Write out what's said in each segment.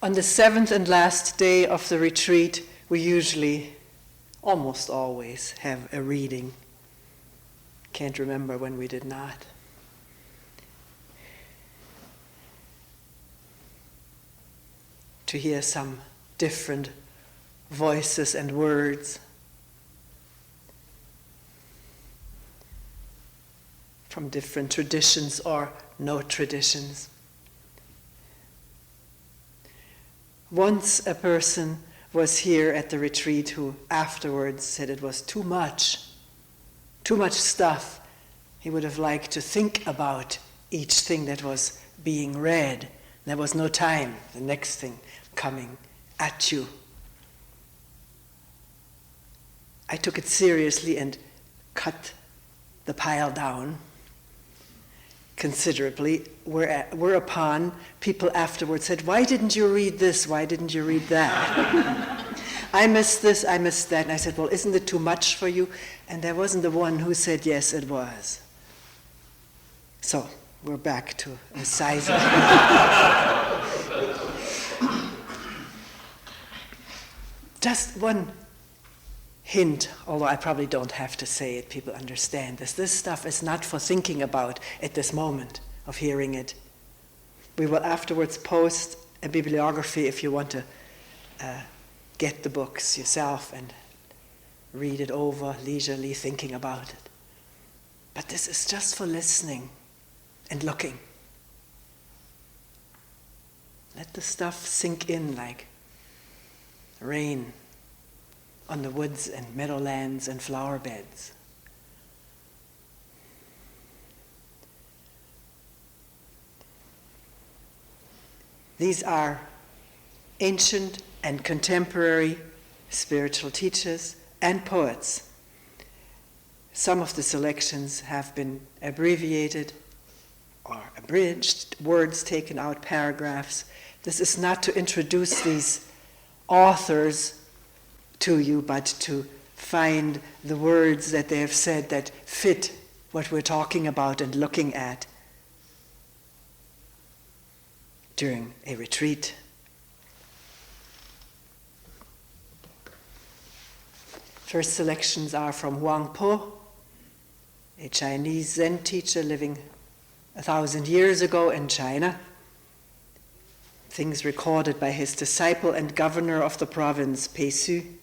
On the seventh and last day of the retreat, we usually, almost always, have a reading. Can't remember when we did not. To hear some different voices and words from different traditions or no traditions. Once a person was here at the retreat who afterwards said it was too much stuff. He would have liked to think about each thing that was being read. There was no time, the next thing coming at you. I took it seriously and cut the pile down considerably, whereupon people afterwards said, "Why didn't you read this? Why didn't you read that?" I missed this, I missed that. And I said, "Well, isn't it too much for you?" And there wasn't the one who said, "Yes, it was." So we're back to a size of Just one hint, although I probably don't have to say it, people understand this. This stuff is not for thinking about at this moment of hearing it. We will afterwards post a bibliography if you want to get the books yourself and read it over leisurely, thinking about it. But this is just for listening and looking. Let the stuff sink in like rain on the woods and meadowlands and flower beds. These are ancient and contemporary spiritual teachers and poets. Some of the selections have been abbreviated or abridged, words taken out, paragraphs. This is not to introduce these authors to you, but to find the words that they have said that fit what we're talking about and looking at during a retreat. First selections are from Huang Po, a Chinese Zen teacher living 1,000 years ago in China. Things recorded by his disciple and governor of the province, Peisu.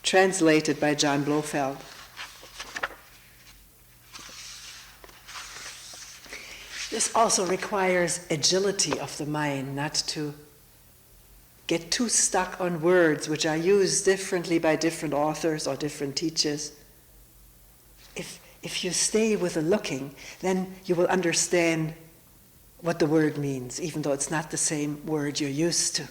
Translated by John Blofeld. This also requires agility of the mind, not to get too stuck on words which are used differently by different authors or different teachers. If you stay with the looking, then you will understand what the word means, even though it's not the same word you're used to.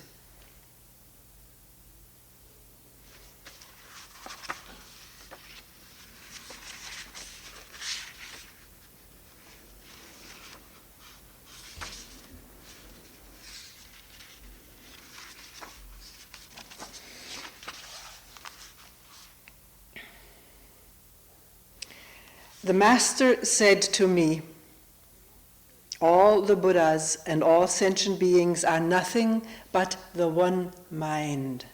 The Master said to me, "All the Buddhas and all sentient beings are nothing but the one mind,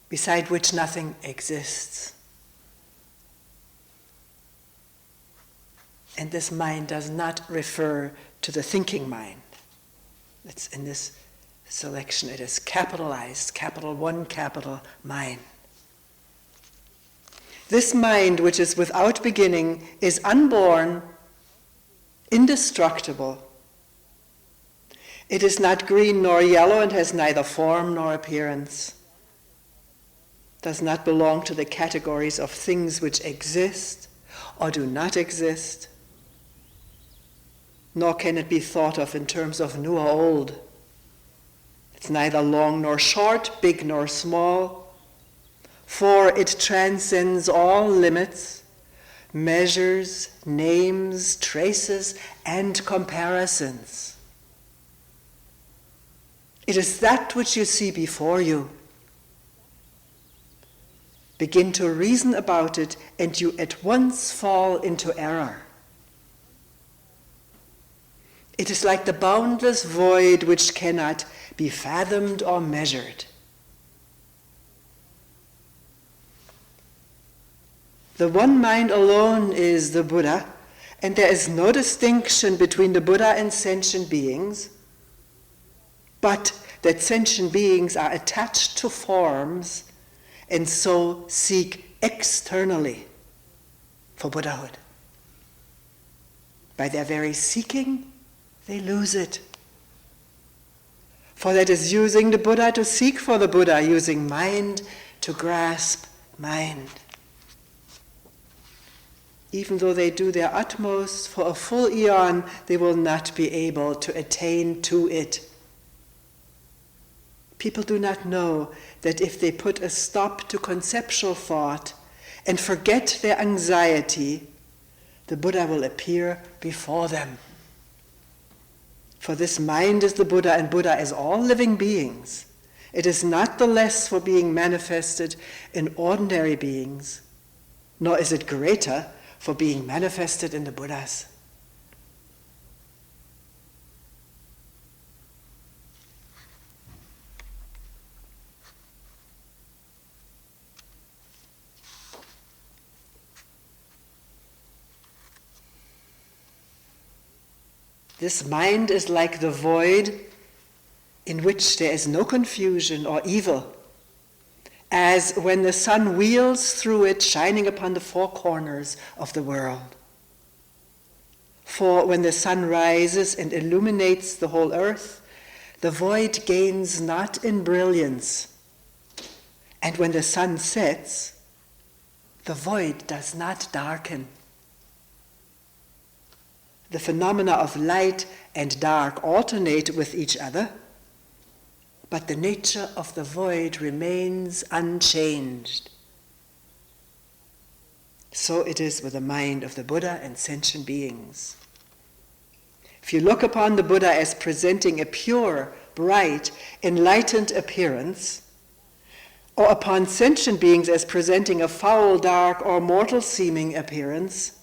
beside which nothing exists." And this mind does not refer to the thinking mind. It's in this selection, it is capitalized, capital one, capital mind. This mind, which is without beginning, is unborn, indestructible. It is not green nor yellow and has neither form nor appearance. Does not belong to the categories of things which exist or do not exist. Nor can it be thought of in terms of new or old. It's neither long nor short, big nor small. For it transcends all limits, measures, names, traces, and comparisons. It is that which you see before you. Begin to reason about it, and you at once fall into error. It is like the boundless void which cannot be fathomed or measured. The one mind alone is the Buddha, and there is no distinction between the Buddha and sentient beings, but that sentient beings are attached to forms and so seek externally for Buddhahood. By their very seeking, they lose it. For that is using the Buddha to seek for the Buddha, using mind to grasp mind. Even though they do their utmost for a full eon, they will not be able to attain to it. People do not know that if they put a stop to conceptual thought and forget their anxiety, the Buddha will appear before them. For this mind is the Buddha, and Buddha is all living beings. It is not the less for being manifested in ordinary beings, nor is it greater for being manifested in the Buddhas. This mind is like the void in which there is no confusion or evil, as when the sun wheels through it, shining upon the four corners of the world. For when the sun rises and illuminates the whole earth, the void gains not in brilliance. And when the sun sets, the void does not darken. The phenomena of light and dark alternate with each other, but the nature of the void remains unchanged. So it is with the mind of the Buddha and sentient beings. If you look upon the Buddha as presenting a pure, bright, enlightened appearance, or upon sentient beings as presenting a foul, dark, or mortal-seeming appearance,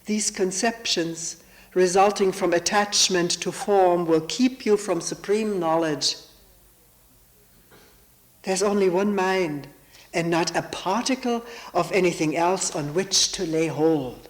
these conceptions resulting from attachment to form will keep you from supreme knowledge. There's only one mind, and not a particle of anything else on which to lay hold.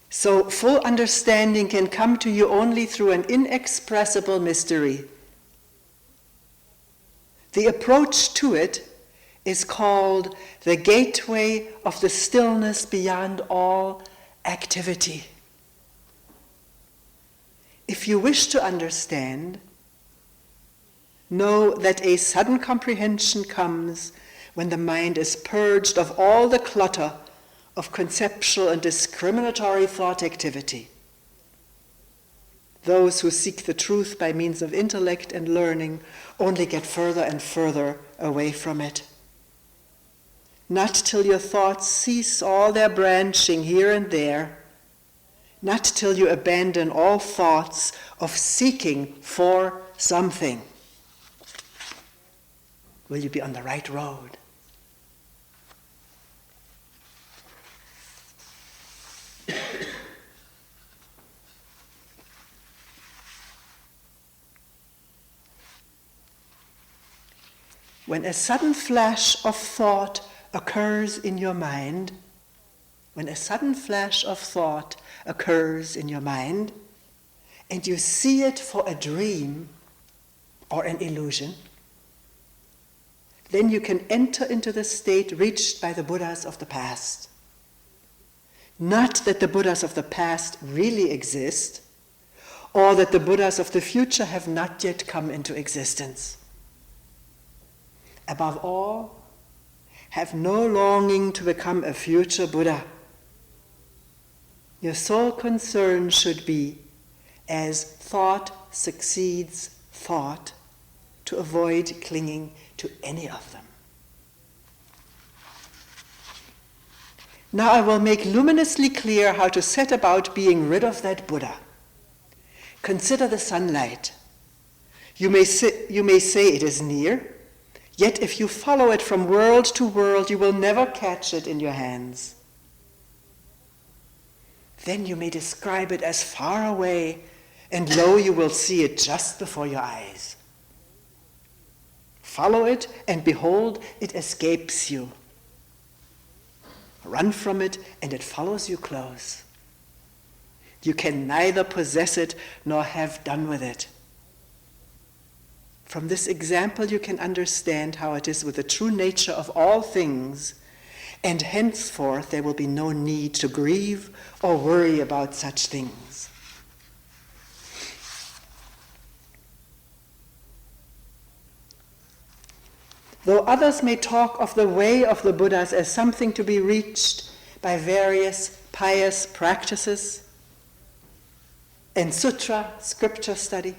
So full understanding can come to you only through an inexpressible mystery. The approach to it is called the gateway of the stillness beyond all activity. If you wish to understand, know that a sudden comprehension comes when the mind is purged of all the clutter of conceptual and discriminatory thought activity. Those who seek the truth by means of intellect and learning only get further and further away from it. Not till your thoughts cease all their branching here and there, not till you abandon all thoughts of seeking for something, will you be on the right road. When a sudden flash of thought occurs in your mind, and you see it for a dream or an illusion, then you can enter into the state reached by the Buddhas of the past. Not that the Buddhas of the past really exist, or that the Buddhas of the future have not yet come into existence. Above all, have no longing to become a future Buddha. Your sole concern should be, as thought succeeds thought, to avoid clinging to any of them. Now I will make luminously clear how to set about being rid of that Buddha. Consider the sunlight. You may say it is near, yet if you follow it from world to world, you will never catch it in your hands. Then you may describe it as far away, and lo, you will see it just before your eyes. Follow it, and behold, it escapes you. Run from it, and it follows you close. You can neither possess it nor have done with it. From this example, you can understand how it is with the true nature of all things, and henceforth there will be no need to grieve or worry about such things. Though others may talk of the way of the Buddhas as something to be reached by various pious practices and sutra, scripture study,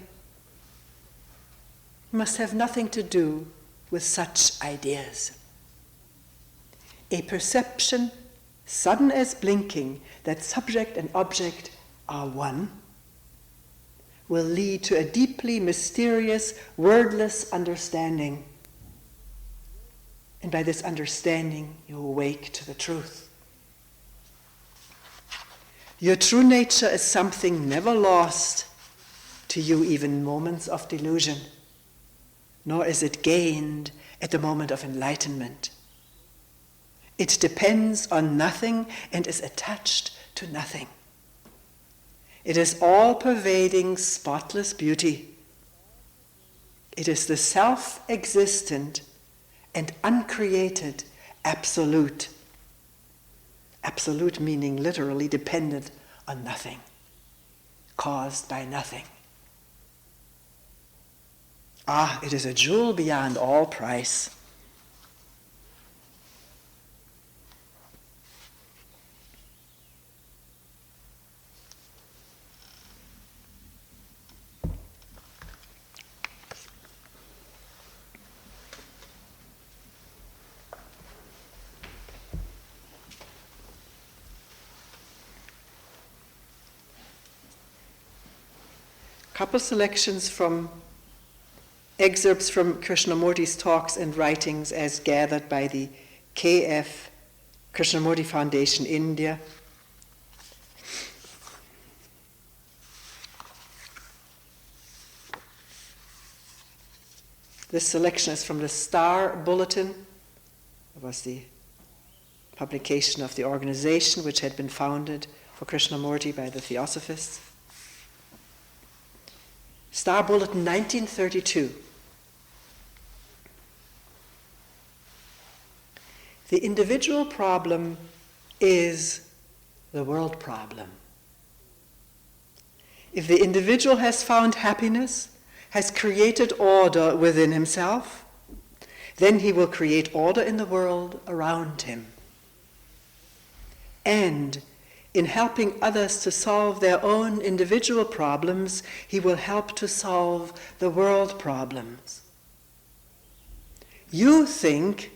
must have nothing to do with such ideas. A perception, sudden as blinking, that subject and object are one, will lead to a deeply mysterious, wordless understanding. And by this understanding, you awake to the truth. Your true nature is something never lost to you, even in moments of delusion, nor is it gained at the moment of enlightenment. It depends on nothing and is attached to nothing. It is all-pervading, spotless beauty. It is the self-existent and uncreated absolute. Absolute meaning literally dependent on nothing, caused by nothing. Ah, it is a jewel beyond all price. Couple selections from excerpts from Krishnamurti's talks and writings as gathered by the K.F. Krishnamurti Foundation, India. This selection is from the Star Bulletin. It was the publication of the organization which had been founded for Krishnamurti by the Theosophists. Star Bulletin, 1932. The individual problem is the world problem. If the individual has found happiness, has created order within himself, then he will create order in the world around him. And in helping others to solve their own individual problems, he will help to solve the world problems. You think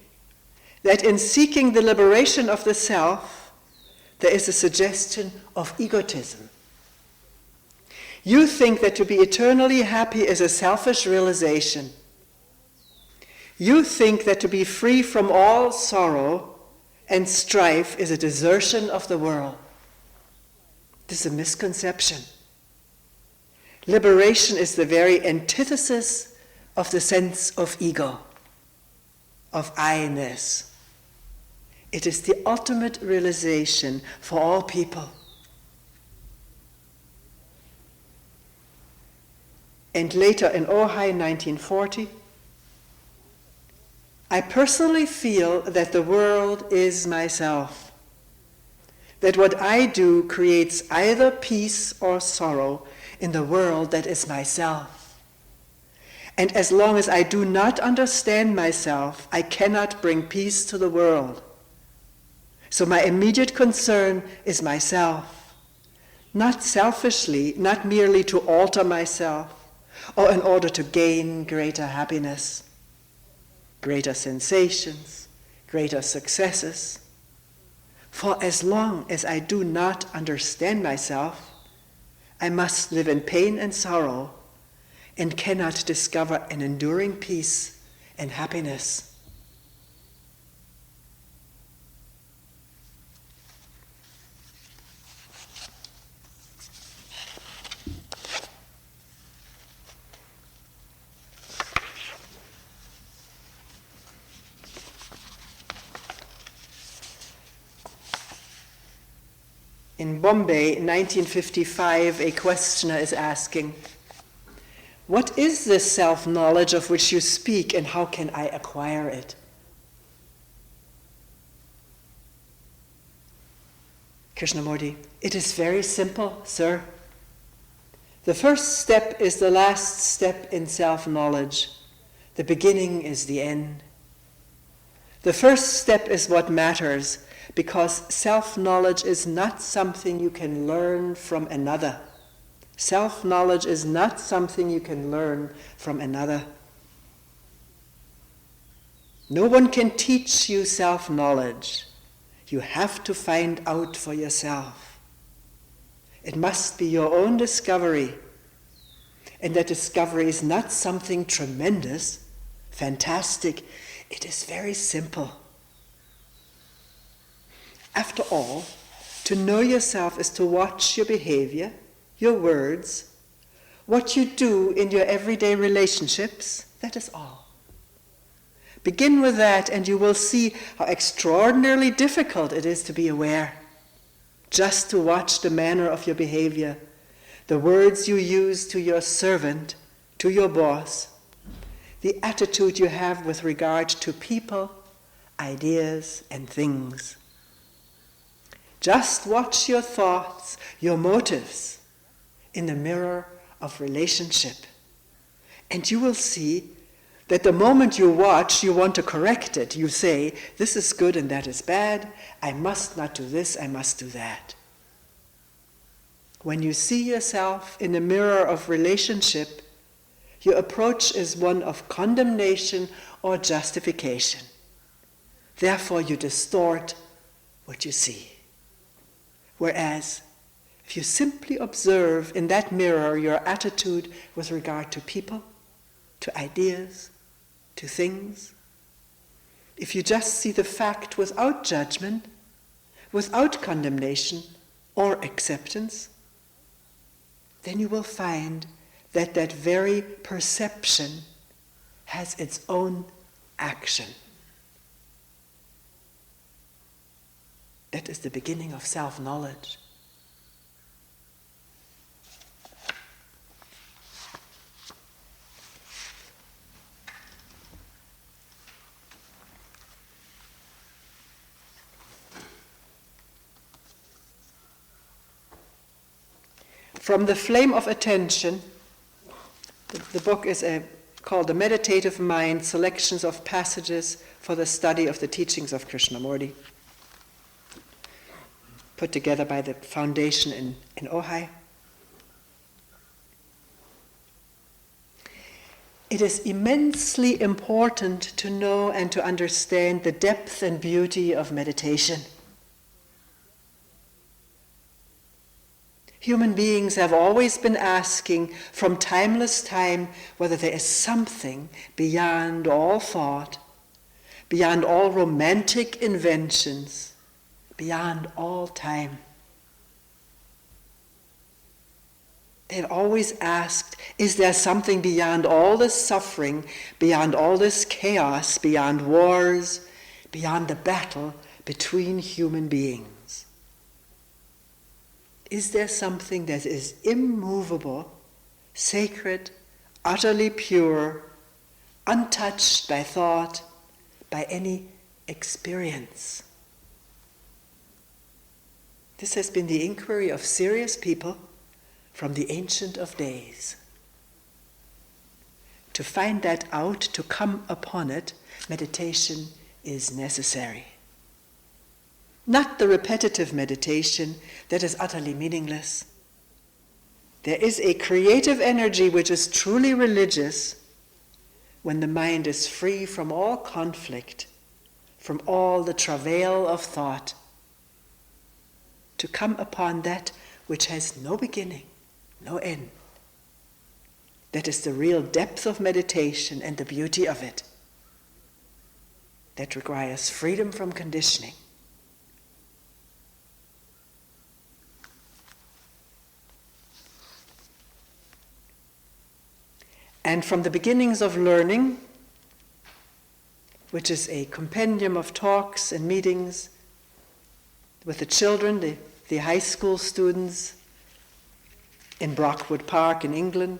that in seeking the liberation of the self, there is a suggestion of egotism. You think that to be eternally happy is a selfish realization. You think that to be free from all sorrow and strife is a desertion of the world. This is a misconception. Liberation is the very antithesis of the sense of ego, of I-ness. It is the ultimate realization for all people. And later in Ojai 1940, I personally feel that the world is myself, that what I do creates either peace or sorrow in the world that is myself. And as long as I do not understand myself, I cannot bring peace to the world. So my immediate concern is myself, not selfishly, not merely to alter myself, or in order to gain greater happiness, greater sensations, greater successes, For as long as I do not understand myself, I must live in pain and sorrow and cannot discover an enduring peace and happiness. In Bombay, in 1955, a questioner is asking, "What is this self-knowledge of which you speak, and how can I acquire it?" Krishnamurti, "It is very simple, sir. The first step is the last step in self-knowledge. The beginning is the end. The first step is what matters, because self-knowledge is not something you can learn from another. Self-knowledge is not something you can learn from another. No one can teach you self-knowledge. You have to find out for yourself. It must be your own discovery. And that discovery is not something tremendous, fantastic. It is very simple. After all, to know yourself is to watch your behavior, your words, what you do in your everyday relationships. That is all. Begin with that and you will see how extraordinarily difficult it is to be aware. Just to watch the manner of your behavior, the words you use to your servant, to your boss, the attitude you have with regard to people, ideas, and things. Just watch your thoughts, your motives, in the mirror of relationship. And you will see that the moment you watch, you want to correct it. You say, this is good and that is bad. I must not do this, I must do that. When you see yourself in the mirror of relationship, your approach is one of condemnation or justification. Therefore, you distort what you see. Whereas, if you simply observe in that mirror your attitude with regard to people, to ideas, to things, if you just see the fact without judgment, without condemnation or acceptance, then you will find that that very perception has its own action. That is the beginning of self-knowledge. From the Flame of Attention, the book is called The Meditative Mind, Selections of Passages for the Study of the Teachings of Krishnamurti, put together by the foundation in Ojai. It is immensely important to know and to understand the depth and beauty of meditation. Human beings have always been asking from timeless time whether there is something beyond all thought, beyond all romantic inventions, beyond all time. They've always asked, is there something beyond all this suffering, beyond all this chaos, beyond wars, beyond the battle between human beings? Is there something that is immovable, sacred, utterly pure, untouched by thought, by any experience? This has been the inquiry of serious people from the ancient of days. To find that out, to come upon it, meditation is necessary. Not the repetitive meditation that is utterly meaningless. There is a creative energy which is truly religious when the mind is free from all conflict, from all the travail of thought, to come upon that which has no beginning, no end. That is the real depth of meditation and the beauty of it. That requires freedom from conditioning. And from the beginnings of learning, which is a compendium of talks and meetings with the children, the high school students in Brockwood Park in England,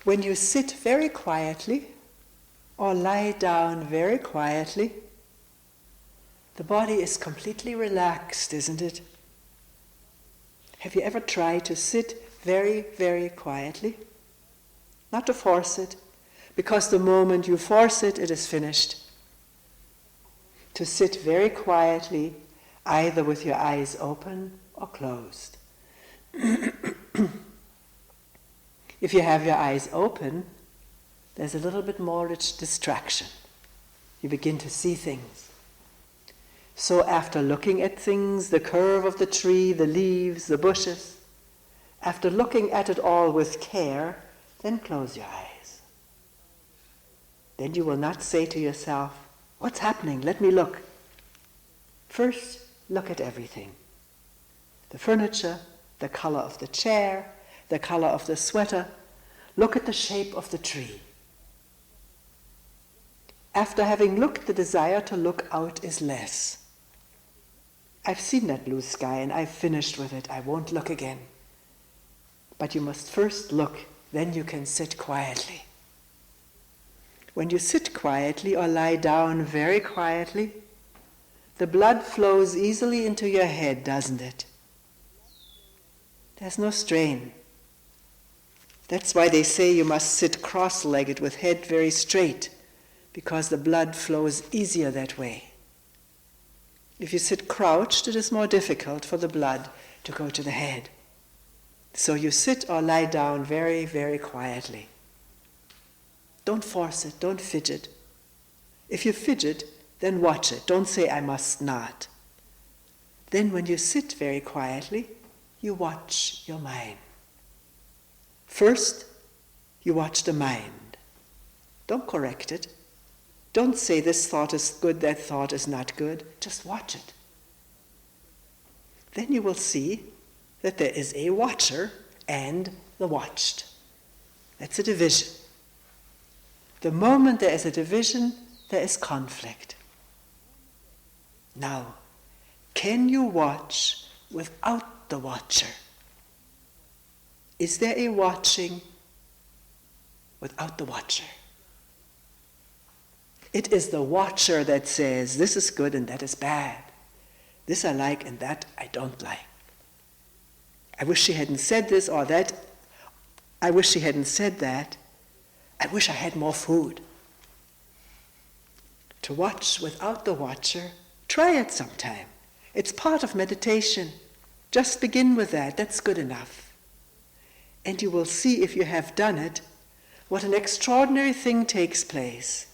when you sit very quietly or lie down very quietly, the body is completely relaxed, isn't it? Have you ever tried to sit very, very quietly? Not to force it, because the moment you force it, it is finished. To sit very quietly, either with your eyes open or closed. If you have your eyes open, there's a little bit more distraction. You begin to see things. So after looking at things, the curve of the tree, the leaves, the bushes, after looking at it all with care, then close your eyes. Then you will not say to yourself, "What's happening? Let me look." First, look at everything. The furniture, the color of the chair, the color of the sweater. Look at the shape of the tree. After having looked, the desire to look out is less. I've seen that blue sky and I've finished with it. I won't look again. But you must first look, then you can sit quietly. When you sit quietly or lie down very quietly, the blood flows easily into your head, doesn't it? There's no strain. That's why they say you must sit cross-legged with head very straight, because the blood flows easier that way. If you sit crouched, it is more difficult for the blood to go to the head. So you sit or lie down very, very quietly. Don't force it, don't fidget. If you fidget, then watch it. Don't say, "I must not." Then when you sit very quietly, you watch your mind. First, you watch the mind. Don't correct it. Don't say this thought is good, that thought is not good. Just watch it. Then you will see that there is a watcher and the watched. That's a division. The moment there is a division, there is conflict. Now, can you watch without the watcher? Is there a watching without the watcher? It is the watcher that says, "This is good and that is bad. This I like and that I don't like. I wish she hadn't said this or that. I wish she hadn't said that. I wish I had more food." To watch without the watcher, try it sometime. It's part of meditation. Just begin with that. That's good enough. And you will see, if you have done it, what an extraordinary thing takes place.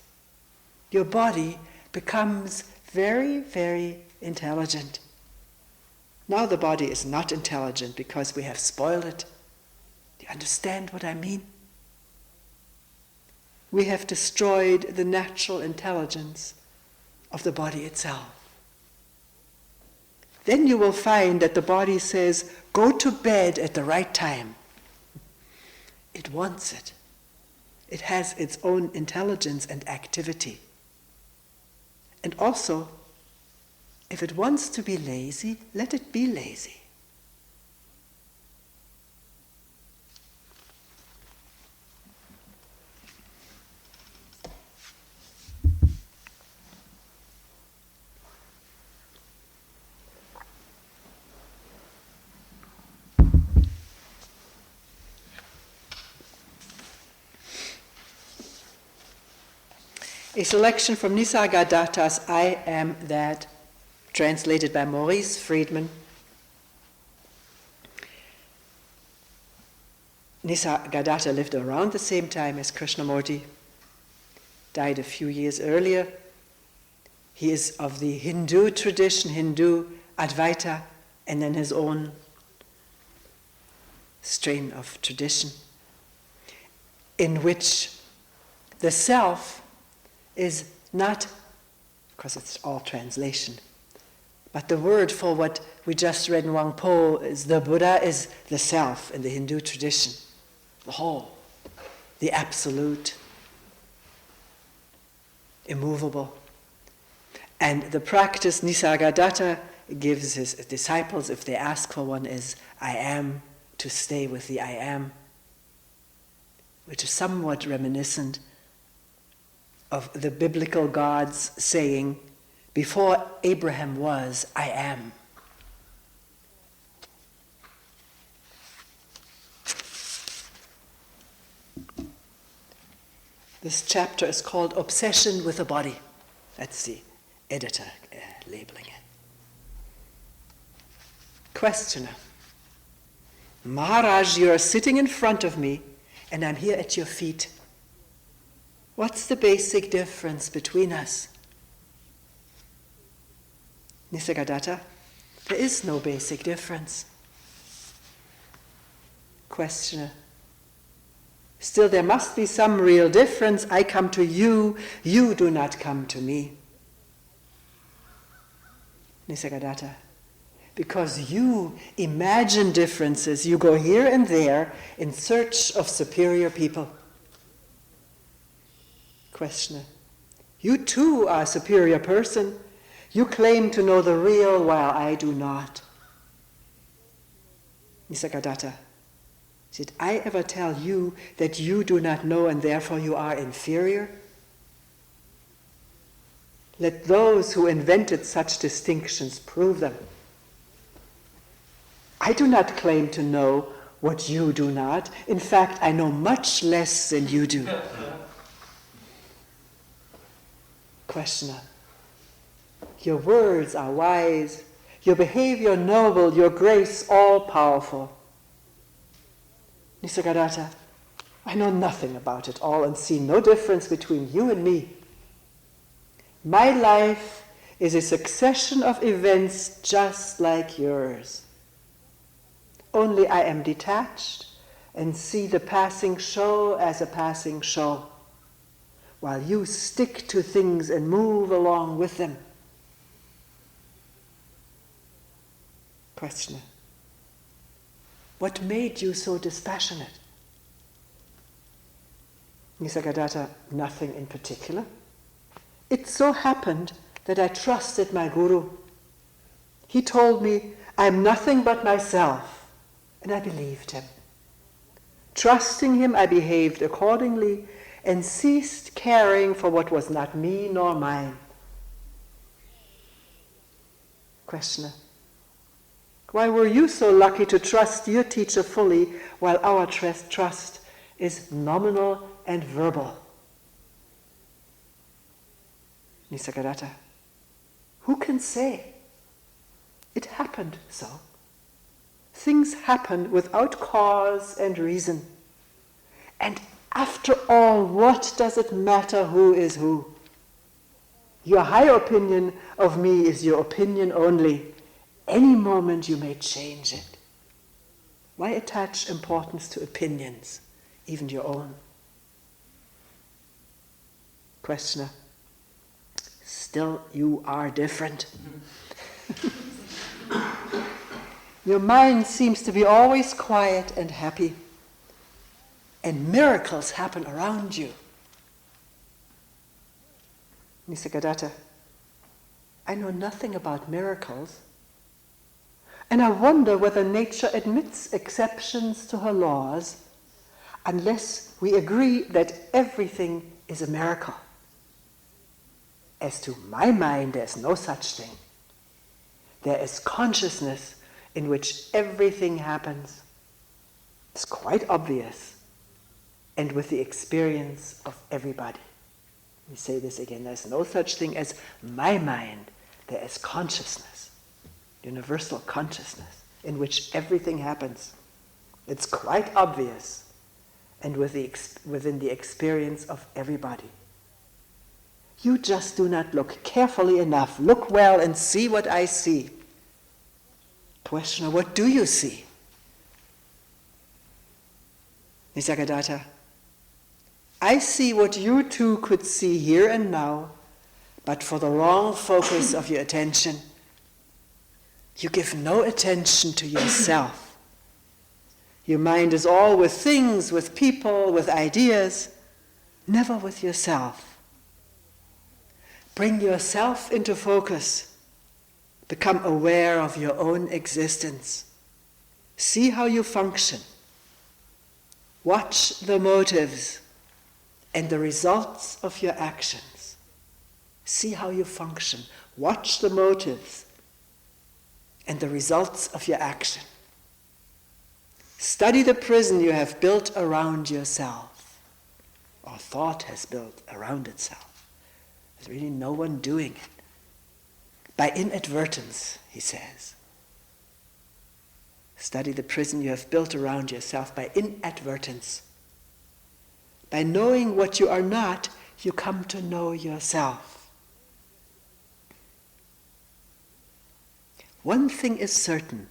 Your body becomes very, very intelligent. Now the body is not intelligent because we have spoiled it. Do you understand what I mean? We have destroyed the natural intelligence of the body itself. Then you will find that the body says, "Go to bed at the right time." It wants it. It has its own intelligence and activity. And also, if it wants to be lazy, let it be lazy. A selection from Nisargadatta's "I Am That," translated by Maurice Friedman. Nisargadatta lived around the same time as Krishnamurti. died a few years earlier. He is of the Hindu tradition, Hindu Advaita, and then his own strain of tradition, in which the self is not, because it's all translation, but the word for what we just read in Wang Po is the Buddha is the self in the Hindu tradition, the whole, the absolute, immovable. And the practice Nisargadatta gives his disciples, if they ask for one, is I am, to stay with the I am, which is somewhat reminiscent of the biblical gods saying, before Abraham was, I am. This chapter is called Obsession with the Body. That's the editor labeling it. Questioner. Maharaj, you are sitting in front of me and I'm here at your feet. What's the basic difference between us? Nisargadatta, there is no basic difference. Questioner. Still, there must be some real difference. I come to you, you do not come to me. Nisargadatta, because you imagine differences, you go here and there in search of superior people. Questioner, you too are a superior person. You claim to know the real while I do not. Nisargadatta, did I ever tell you that you do not know and therefore you are inferior? Let those who invented such distinctions prove them. I do not claim to know what you do not. In fact, I know much less than you do. Questioner, your words are wise, your behavior noble, your grace all-powerful. Nisargadatta, I know nothing about it all and see no difference between you and me. My life is a succession of events just like yours. Only I am detached and see the passing show as a passing show, while you stick to things and move along with them. Questioner, what made you so dispassionate? Nisargadatta, nothing in particular. It so happened that I trusted my guru. He told me, I am nothing but myself, and I believed him. Trusting him, I behaved accordingly and ceased caring for what was not me nor mine. Questioner, why were you so lucky to trust your teacher fully while our trust is nominal and verbal? Nisargadatta, who can say? It happened so. Things happen without cause and reason. And after all, what does it matter who is who? Your high opinion of me is your opinion only. Any moment you may change it. Why attach importance to opinions, even your own? Questioner, still you are different. Your mind seems to be always quiet and happy, and miracles happen around you. Nisargadatta, I know nothing about miracles, and I wonder whether nature admits exceptions to her laws unless we agree that everything is a miracle. As to my mind, there's no such thing. There is consciousness in which everything happens. It's quite obvious, and with the experience of everybody. Let me say this again. There's no such thing as my mind. There is consciousness, universal consciousness, in which everything happens. It's quite obvious, and within the experience of everybody. You just do not look carefully enough. Look well and see what I see. Questioner, what do you see? Nisargadatta, I see what you too could see here and now, but for the wrong focus of your attention, you give no attention to yourself. Your mind is all with things, with people, with ideas, never with yourself. Bring yourself into focus. Become aware of your own existence. See how you function. Watch the motives and the results of your actions. See how you function. Watch the motives and the results of your action. Study the prison you have built around yourself, or thought has built around itself. There's really no one doing it. By inadvertence, he says. Study the prison you have built around yourself by inadvertence. By knowing what you are not, you come to know yourself. One thing is certain.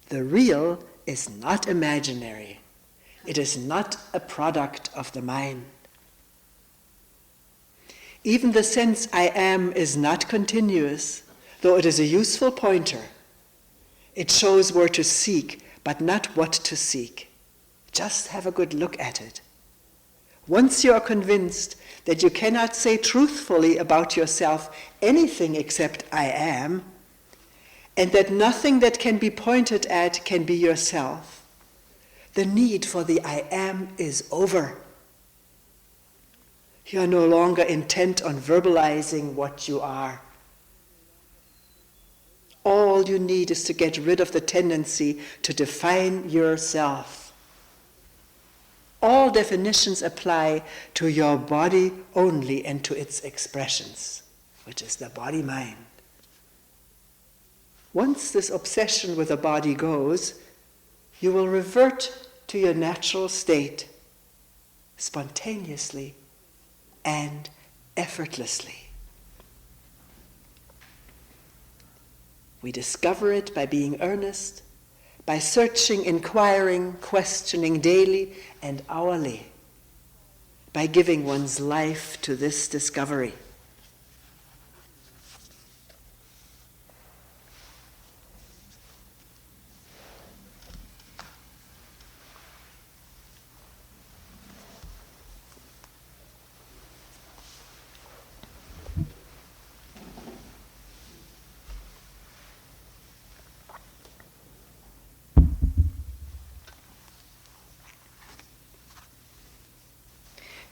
The real is not imaginary. It is not a product of the mind. Even the sense I am is not continuous, though it is a useful pointer. It shows where to seek, but not what to seek. Just have a good look at it. Once you are convinced that you cannot say truthfully about yourself anything except I am, and that nothing that can be pointed at can be yourself, the need for the I am is over. You are no longer intent on verbalizing what you are. All you need is to get rid of the tendency to define yourself. All definitions apply to your body only and to its expressions, which is the body-mind. Once this obsession with the body goes, you will revert to your natural state, spontaneously and effortlessly. We discover it by being earnest, by searching, inquiring, questioning daily and hourly, by giving one's life to this discovery.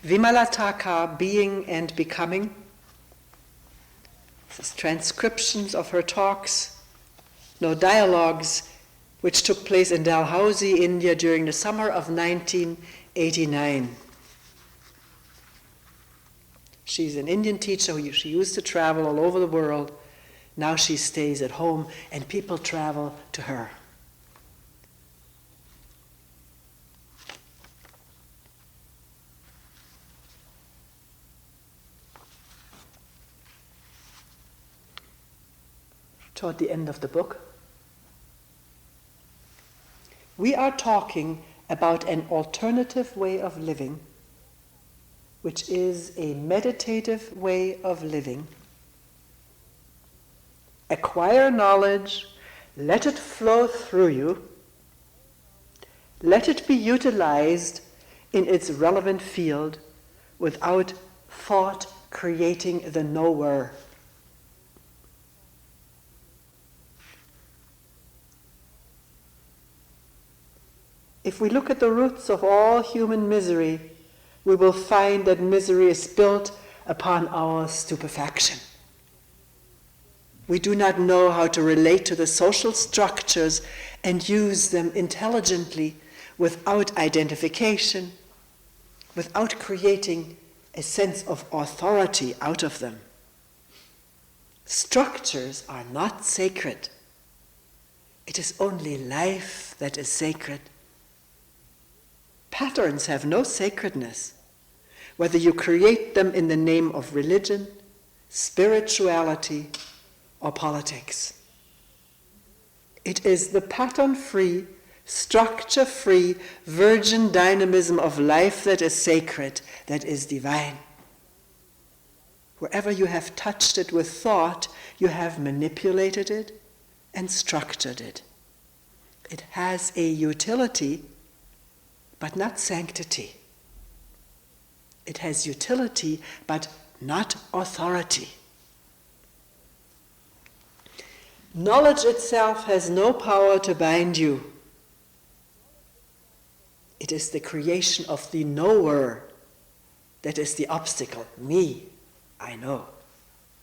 Vimalataka, being and becoming. This is transcriptions of her talks, no dialogues, which took place in Dalhousie, India during the summer of 1989. She's an Indian teacher. She used to travel all over the world. Now she stays at home and people travel to her. Toward the end of the book, we are talking about an alternative way of living, which is a meditative way of living. Acquire knowledge, let it flow through you, let it be utilized in its relevant field without thought creating the knower. If we look at the roots of all human misery, we will find that misery is built upon our stupefaction. We do not know how to relate to the social structures and use them intelligently without identification, without creating a sense of authority out of them. Structures are not sacred. It is only life that is sacred. Patterns have no sacredness. whether you create them in the name of religion, spirituality, or politics. It is the pattern-free, structure-free, virgin dynamism of life that is sacred, that is divine. Wherever you have touched it with thought, you have manipulated it and structured it. It has a utility, but not sanctity. It has utility, but not authority. Knowledge itself has no power to bind you. It is the creation of the knower that is the obstacle. Me, I know.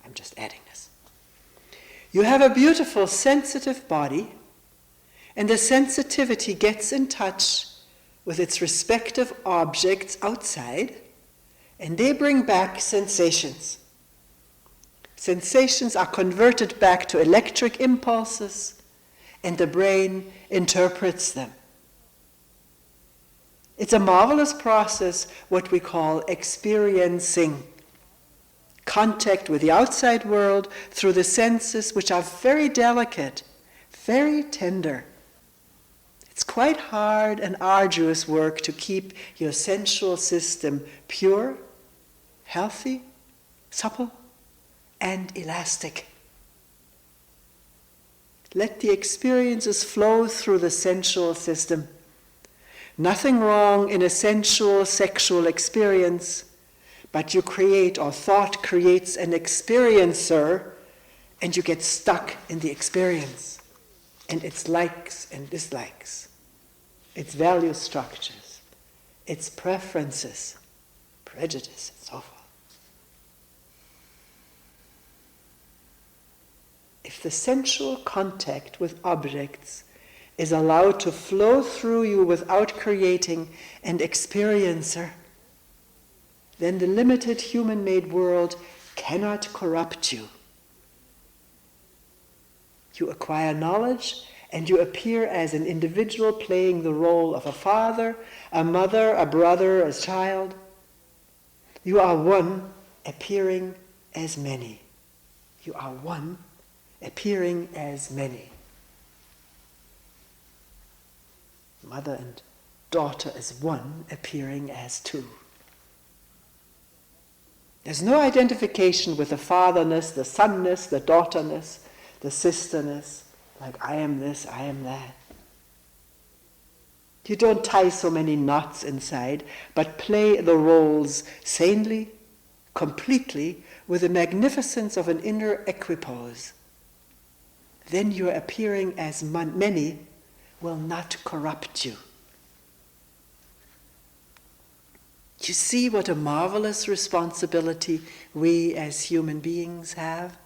I'm just adding this. You have a beautiful, sensitive body, and the sensitivity gets in touch with its respective objects outside, and they bring back sensations. Sensations are converted back to electric impulses, and the brain interprets them. It's a marvelous process, what we call experiencing. Contact with the outside world through the senses, which are very delicate, very tender. It's quite hard and arduous work to keep your sensual system pure, healthy, supple, and elastic. Let the experiences flow through the sensual system. Nothing wrong in a sensual sexual experience, but you create, or thought creates, an experiencer, and you get stuck in the experience, and its likes and dislikes, its value structures, its preferences, prejudice, and so forth. If the sensual contact with objects is allowed to flow through you without creating an experiencer, then the limited human-made world cannot corrupt you. You acquire knowledge, and you appear as an individual playing the role of a father, a mother, a brother, a child. You are one appearing as many. You are one appearing as many. Mother and daughter as one appearing as two. There's no identification with the fatherness, the sonness, the daughterness, the sisterness, like I am this, I am that. You don't tie so many knots inside, but play the roles sanely, completely, with the magnificence of an inner equipoise. Then your appearing as many will not corrupt you. You see what a marvelous responsibility we as human beings have?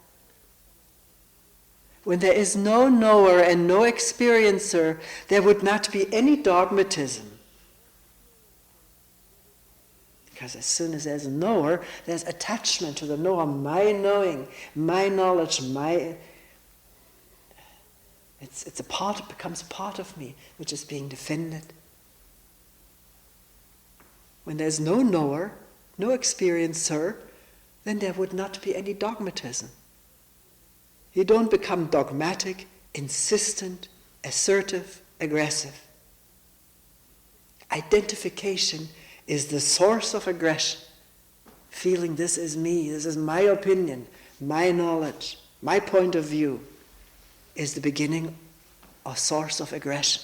When there is no knower and no experiencer, there would not be any dogmatism. Because as soon as there's a knower, there's attachment to the knower, my knowing, my knowledge, It's a part, it becomes a part of me, which is being defended. When there's no knower, no experiencer, then there would not be any dogmatism. You don't become dogmatic, insistent, assertive, aggressive. Identification is the source of aggression. Feeling this is me, this is my opinion, my knowledge, my point of view, is the beginning or source of aggression.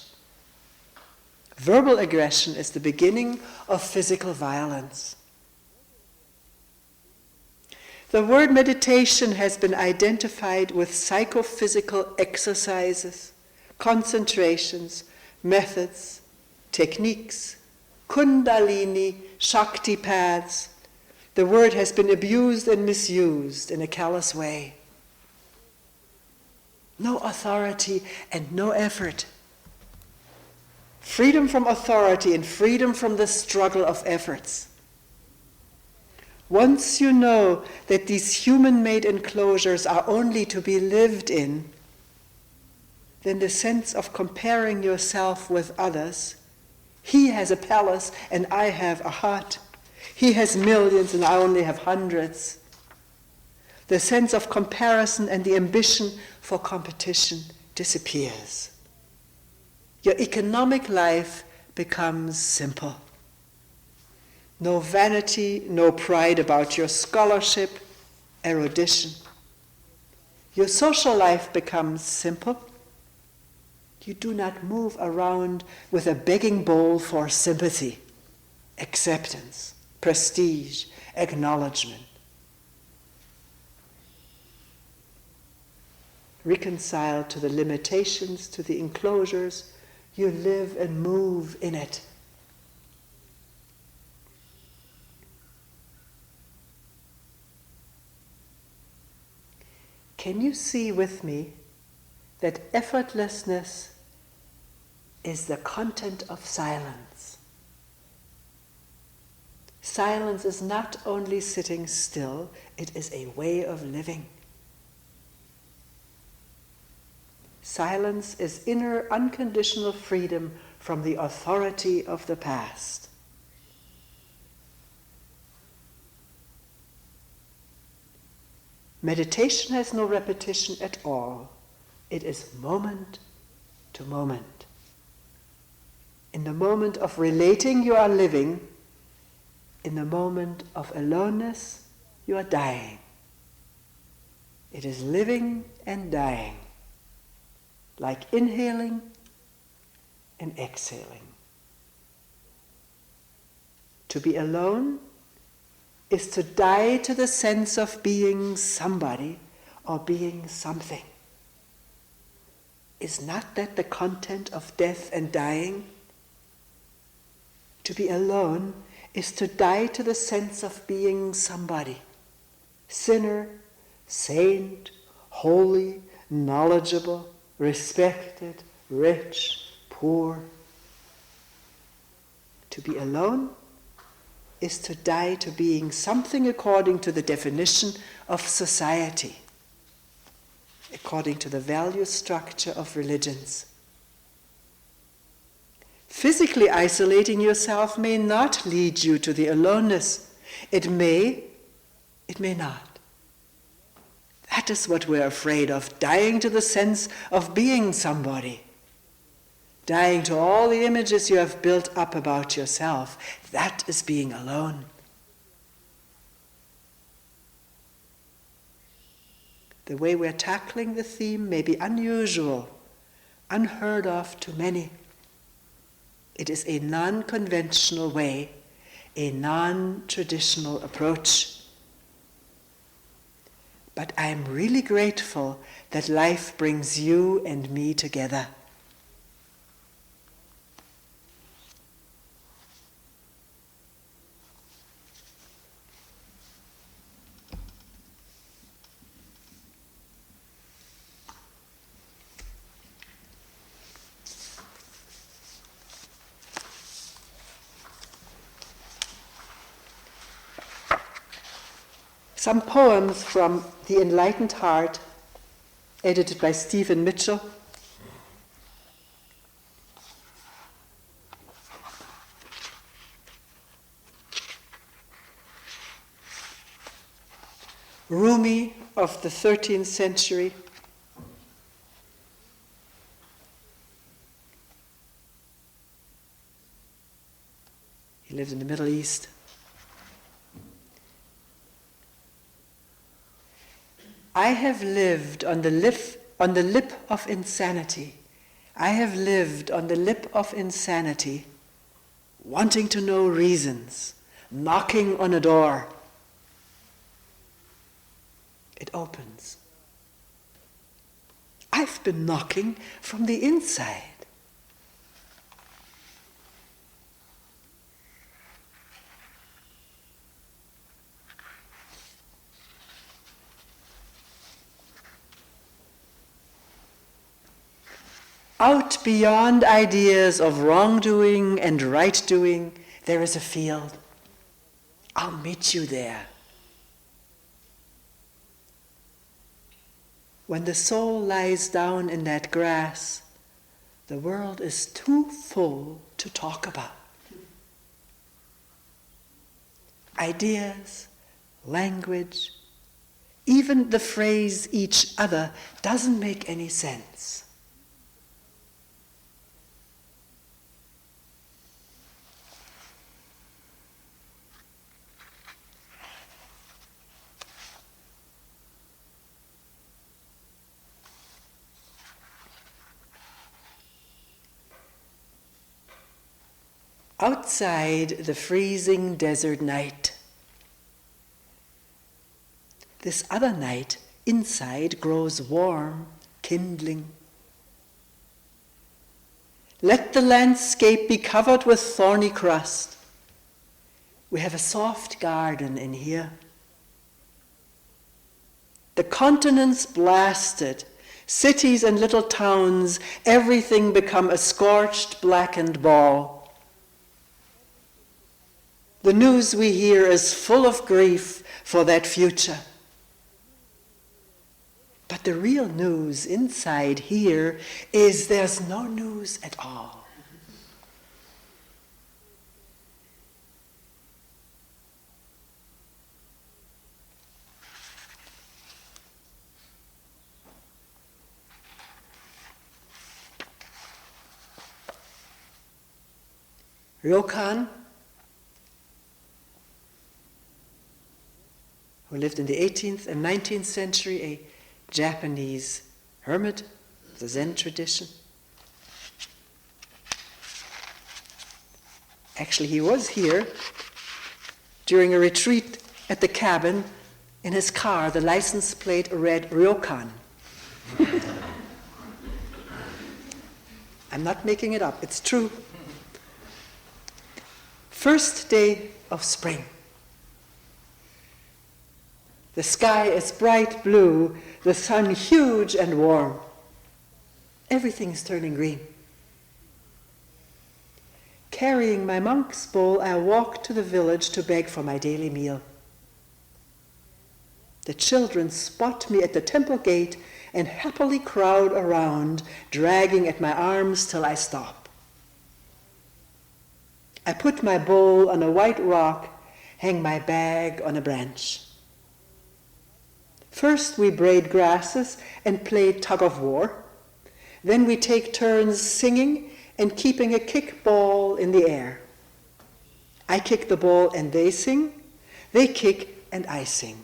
Verbal aggression is the beginning of physical violence. The word meditation has been identified with psychophysical exercises, concentrations, methods, techniques, kundalini, shakti paths. The word has been abused and misused in a callous way. No authority and no effort. Freedom from authority and freedom from the struggle of efforts. Once you know that these human-made enclosures are only to be lived in, then the sense of comparing yourself with others, he has a palace and I have a hut, He has millions and I only have hundreds. The sense of comparison and the ambition for competition disappears. Your economic life becomes simple. No vanity, no pride about your scholarship, erudition. Your social life becomes simple. You do not move around with a begging bowl for sympathy, acceptance, prestige, acknowledgement. Reconciled to the limitations, to the enclosures, you live and move in it. Can you see with me that effortlessness is the content of silence? Silence is not only sitting still, it is a way of living. Silence is inner unconditional freedom from the authority of the past. Meditation has no repetition at all. It is moment to moment. In the moment of relating, you are living. In the moment of aloneness, you are dying. It is living and dying, like inhaling and exhaling. To be alone is to die to the sense of being somebody or being something. Is not that the content of death and dying? To be alone is to die to the sense of being somebody. Sinner, saint, holy, knowledgeable, respected, rich, poor. To be alone is to die to being something according to the definition of society, according to the value structure of religions. Physically isolating yourself may not lead you to the aloneness. It may not. That is what we're afraid of, dying to the sense of being somebody. Dying to all the images you have built up about yourself. That is being alone. The way we're tackling the theme may be unusual, unheard of to many. It is a non-conventional way, a non-traditional approach. But I am really grateful that life brings you and me together. Some poems from The Enlightened Heart, edited by Stephen Mitchell. Rumi of the 13th century. He lived in the Middle East. I have lived on the lip of insanity. I have lived on the lip of insanity, wanting to know reasons, knocking on a door. It opens. I've been knocking from the inside. Out beyond ideas of wrongdoing and right-doing, there is a field. I'll meet you there. When the soul lies down in that grass, the world is too full to talk about. ideas, language, even the phrase each other doesn't make any sense. Outside the freezing desert night, this other night inside grows warm, kindling. Let the landscape be covered with thorny crust. We have a soft garden in here. The continents blasted, cities and little towns, everything become a scorched, blackened ball. The news we hear is full of grief for that future. But the real news inside here is there's no news at all. Ryokan, who lived in the 18th and 19th century, a Japanese hermit of the Zen tradition. Actually, he was here during a retreat at the cabin. In his car, the license plate read Ryokan. I'm not making it up, it's true. First day of spring. The sky is bright blue, the sun huge and warm. Everything is turning green. Carrying my monk's bowl, I walk to the village to beg for my daily meal. The children spot me at the temple gate and happily crowd around, dragging at my arms till I stop. I put my bowl on a white rock, hang my bag on a branch. First we braid grasses and play tug-of-war. Then we take turns singing and keeping a kick ball in the air. I kick the ball and they sing. They kick and I sing.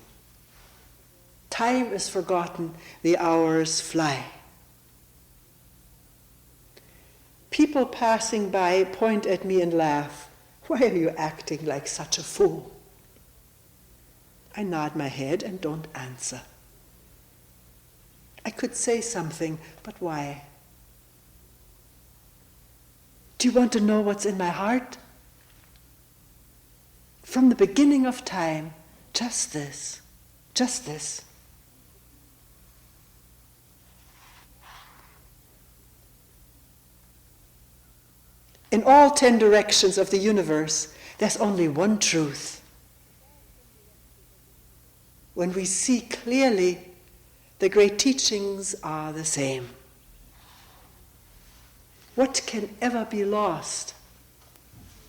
Time is forgotten, the hours fly. People passing by point at me and laugh. Why are you acting like such a fool? I nod my head and don't answer. I could say something, but why? Do you want to know what's in my heart? From the beginning of time, just this, just this. In all 10 directions of the universe, there's only one truth. When we see clearly, the great teachings are the same. What can ever be lost?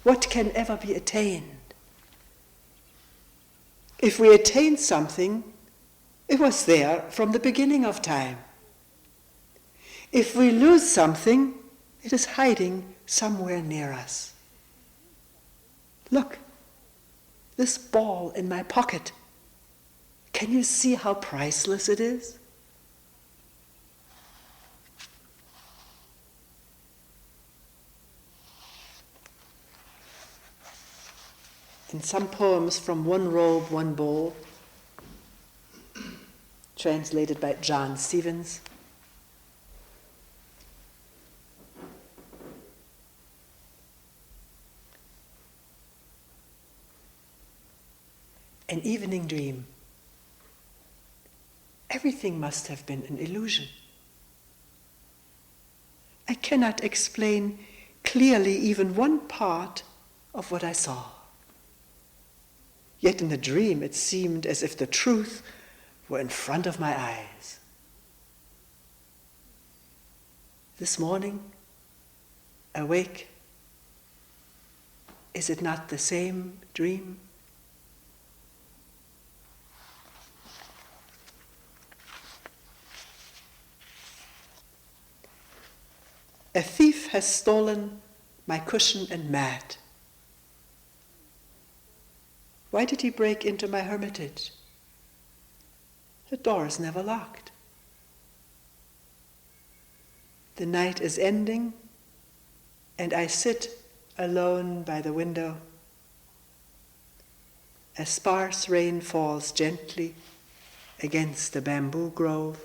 What can ever be attained? If we attain something, it was there from the beginning of time. If we lose something, it is hiding somewhere near us. Look, this ball in my pocket. Can you see how priceless it is? In some poems from One Robe, One Bowl, translated by John Stevens, an evening dream. Everything must have been an illusion. I cannot explain clearly even one part of what I saw. Yet in the dream it seemed as if the truth were in front of my eyes. This morning, awake, is it not the same dream? A thief has stolen my cushion and mat. Why did he break into my hermitage? The door is never locked. The night is ending, and I sit alone by the window. A sparse rain falls gently against the bamboo grove.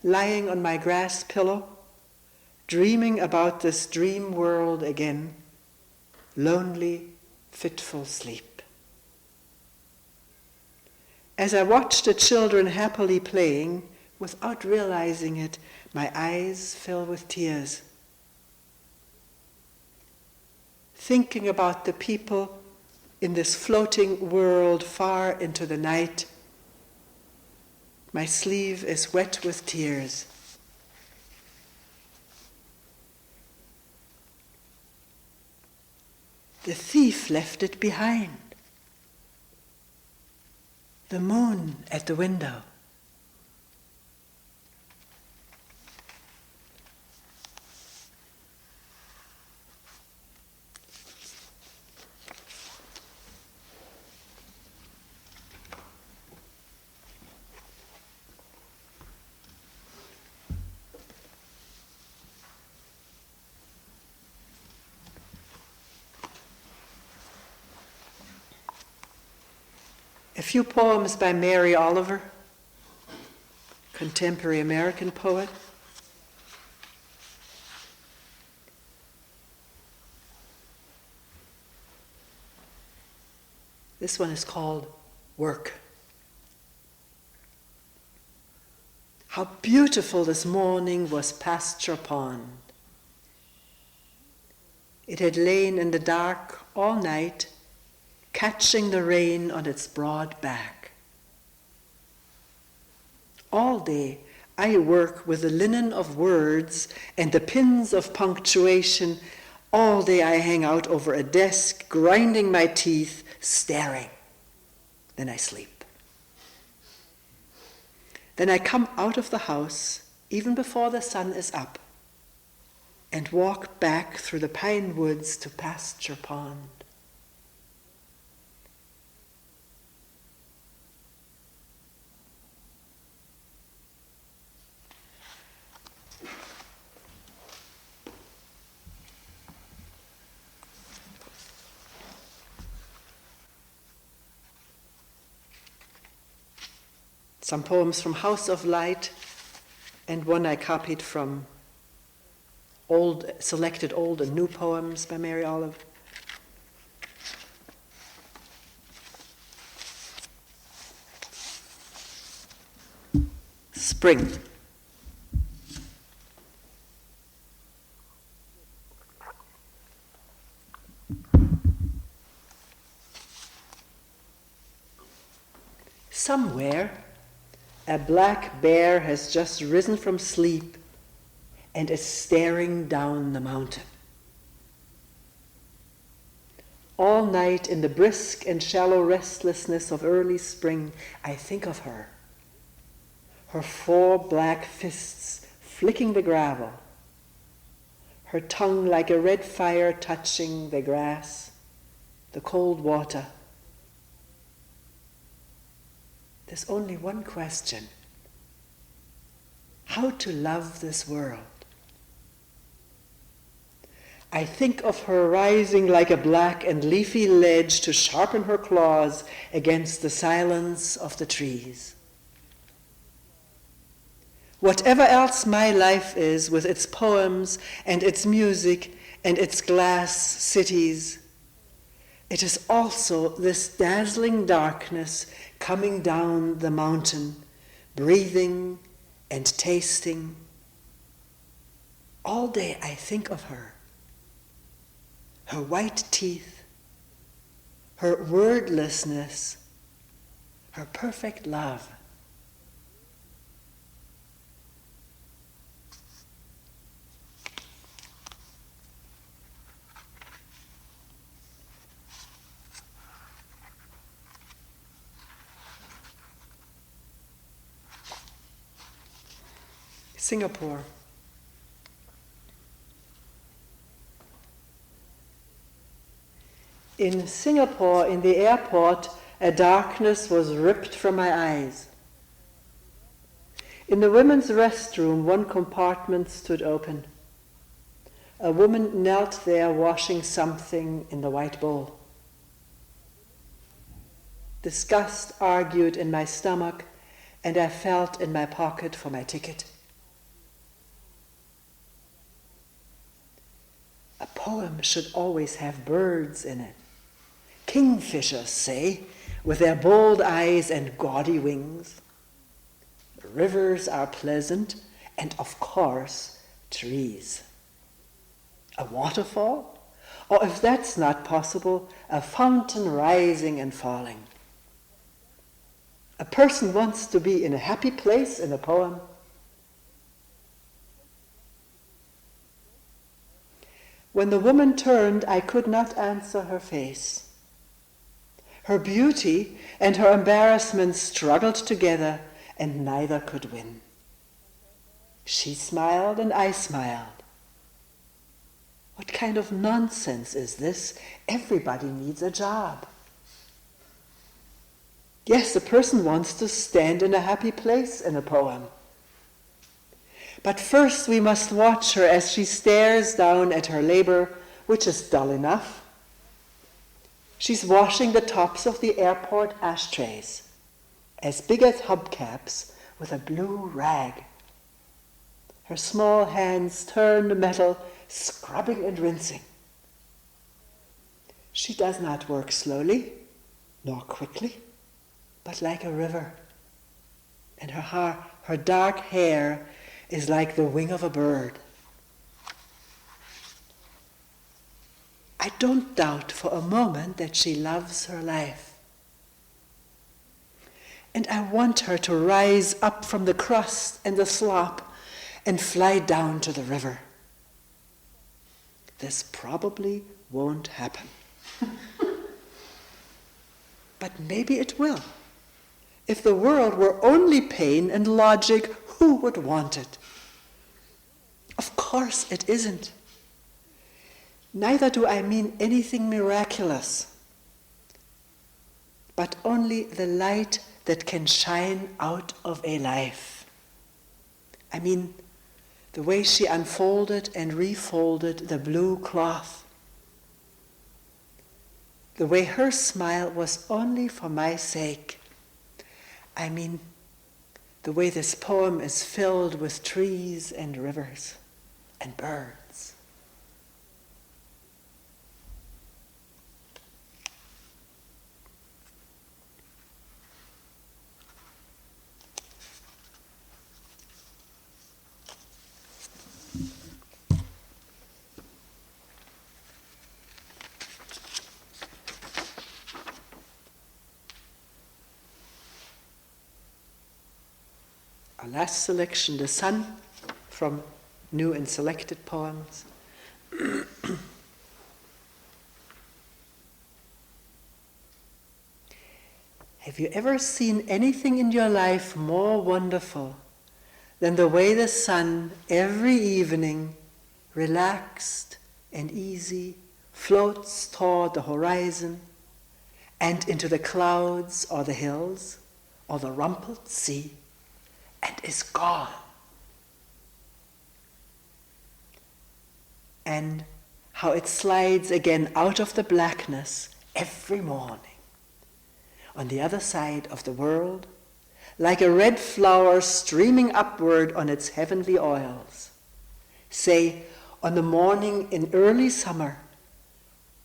Lying on my grass pillow, dreaming about this dream world again, lonely, fitful sleep. As I watch the children happily playing, without realizing it, my eyes fill with tears. Thinking about the people in this floating world far into the night, my sleeve is wet with tears. The thief left it behind. The moon at the window. A few poems by Mary Oliver, contemporary American poet. This one is called Work. How beautiful this morning was Pasture Pond. It had lain in the dark all night, catching the rain on its broad back. All day I work with the linen of words and the pins of punctuation. All day I hang out over a desk, grinding my teeth, staring. Then I sleep. Then I come out of the house, even before the sun is up, and walk back through the pine woods to Pasture Pond. Some poems from House of Light, and one I copied from selected old and new poems by Mary Oliver. Spring. Somewhere, a black bear has just risen from sleep and is staring down the mountain. All night in the brisk and shallow restlessness of early spring, I think of her. Her 4 black fists flicking the gravel, her tongue like a red fire touching the grass, the cold water. There's only one question: how to love this world. I think of her rising like a black and leafy ledge to sharpen her claws against the silence of the trees. Whatever else my life is, with its poems and its music and its glass cities, it is also this dazzling darkness coming down the mountain, breathing and tasting. All day I think of her. Her white teeth, her wordlessness, her perfect love. Singapore. In Singapore, in the airport, a darkness was ripped from my eyes. In the women's restroom, one compartment stood open. A woman knelt there washing something in the white bowl. Disgust argued in my stomach, and I felt in my pocket for my ticket. A poem should always have birds in it. Kingfishers, say, with their bold eyes and gaudy wings. Rivers are pleasant, and of course, trees. A waterfall? Or if that's not possible, a fountain rising and falling. A person wants to be in a happy place in a poem. When the woman turned, I could not answer her face. Her beauty and her embarrassment struggled together, and neither could win. She smiled and I smiled. What kind of nonsense is this? Everybody needs a job. Yes, a person wants to stand in a happy place in a poem. But first we must watch her as she stares down at her labor, which is dull enough. She's washing the tops of the airport ashtrays, as big as hubcaps, with a blue rag. Her small hands turn the metal, scrubbing and rinsing. She does not work slowly, nor quickly, but like a river. And her dark hair is like the wing of a bird. I don't doubt for a moment that she loves her life. And I want her to rise up from the crust and the slop and fly down to the river. This probably won't happen. But maybe it will. If the world were only pain and logic, who would want it? Of course it isn't. Neither do I mean anything miraculous, but only the light that can shine out of a life. I mean, the way she unfolded and refolded the blue cloth. The way her smile was only for my sake. I mean, the way this poem is filled with trees and rivers and birds. Our last selection, The Sun, from New and Selected Poems. Have you ever seen anything in your life more wonderful than the way the sun every evening, relaxed and easy, floats toward the horizon and into the clouds or the hills or the rumpled sea, and is gone? And how it slides again out of the blackness every morning on the other side of the world, like a red flower streaming upward on its heavenly oils, say on the morning in early summer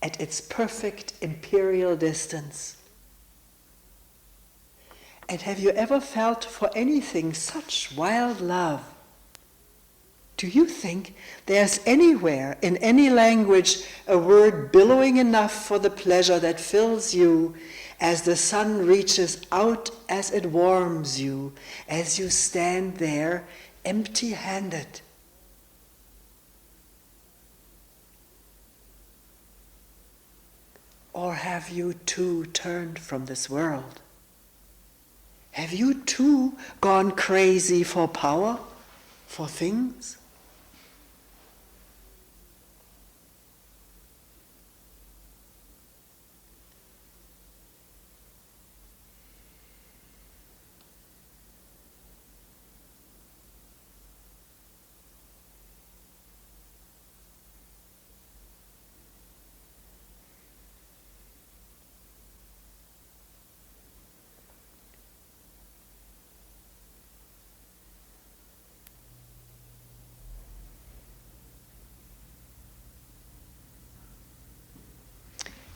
at its perfect imperial distance. And have you ever felt for anything such wild love? Do you think there's anywhere in any language a word billowing enough for the pleasure that fills you as the sun reaches out, as it warms you, as you stand there empty-handed? Or have you too turned from this world? Have you too gone crazy for power, for things?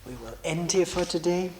We will end here for today.